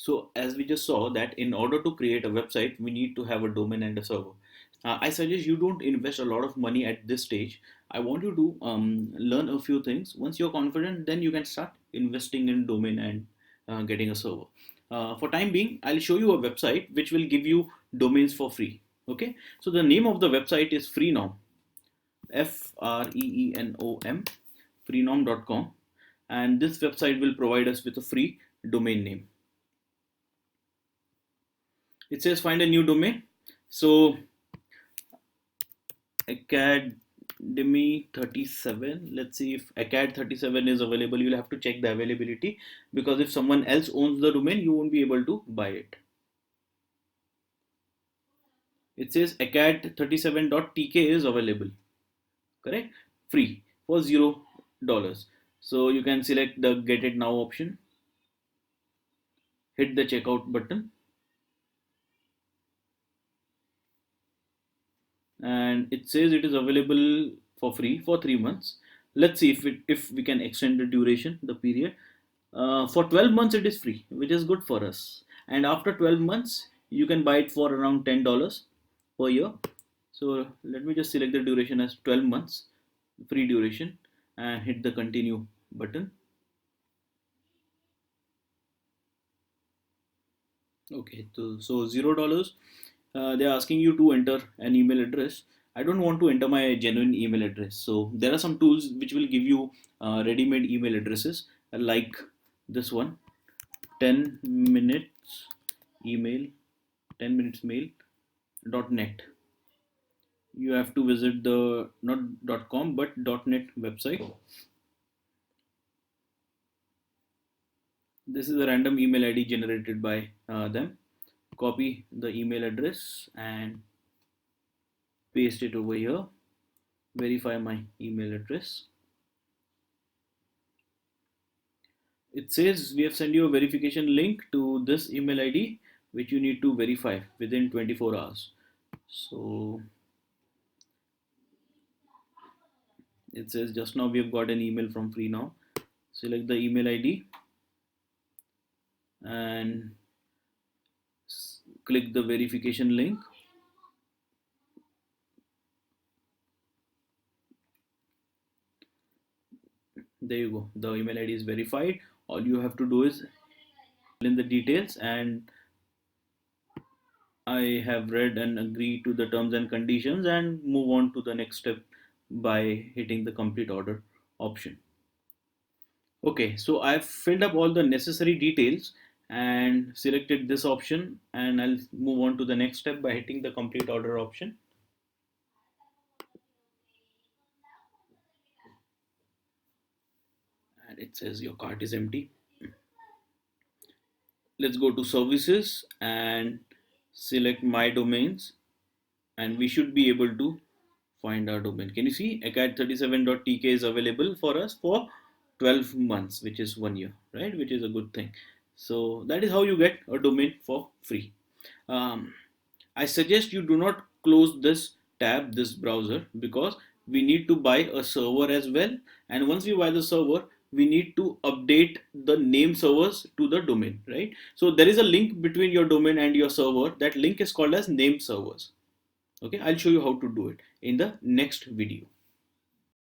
So as we just saw that in order to create a website, we need to have a domain and a server. I suggest you don't invest a lot of money at this stage. I want you to learn a few things. Once you're confident, then you can start investing in domain and getting a server. For time being, I'll show you a website which will give you domains for free. Okay, so the name of the website is Freenom, Freenom, freenom.com, and this website will provide us with a free domain name. It says find a new domain. So Academy 37, let's see if Acad 37 is available. You'll have to check the availability, because if someone else owns the domain, you won't be able to buy it. It says acad37.tk is available, correct? Free for $0. So you can select the get it now option, hit the checkout button, and it says it is available for free for 3 months. Let's see if we can extend the duration, the period. For 12 months it is free, which is good for us, and after 12 months you can buy it for around $10 per year. So let me just select the duration as 12 months, free duration, and hit the continue button. Okay, so $0. They're asking you to enter an email address. I don't want to enter my genuine email address. So there are some tools which will give you ready-made email addresses, like this one, 10 minutes email, 10 minutes mail .net. You have to visit the not .com but .net website. This is a random email ID generated by them. Copy the email address and paste it over here. Verify my email address. It says we have sent you a verification link to this email ID, which you need to verify within 24 hours. So it says just now we have got an email from Freenom. Select the email ID and click the verification link. There you go, the email ID is verified. All you have to do is fill in the details, and I have read and agree to the terms and conditions and move on to the next step by hitting the complete order option. Okay, so I've filled up all the necessary details and selected this option, and I'll move on to the next step by hitting the complete order option. And it says your cart is empty. Let's go to services and select my domains, and we should be able to find our domain. Can you see acad37.tk is available for us for 12 months, which is 1 year, right? Which is a good thing. So that is how you get a domain for free. um, I suggest you do not close this tab, this browser, because we need to buy a server as well. And once we buy the server, we need to update the name servers to the domain, right? So there is a link between your domain and your server. That link is called as name servers. Okay, I'll show you how to do it in the next video.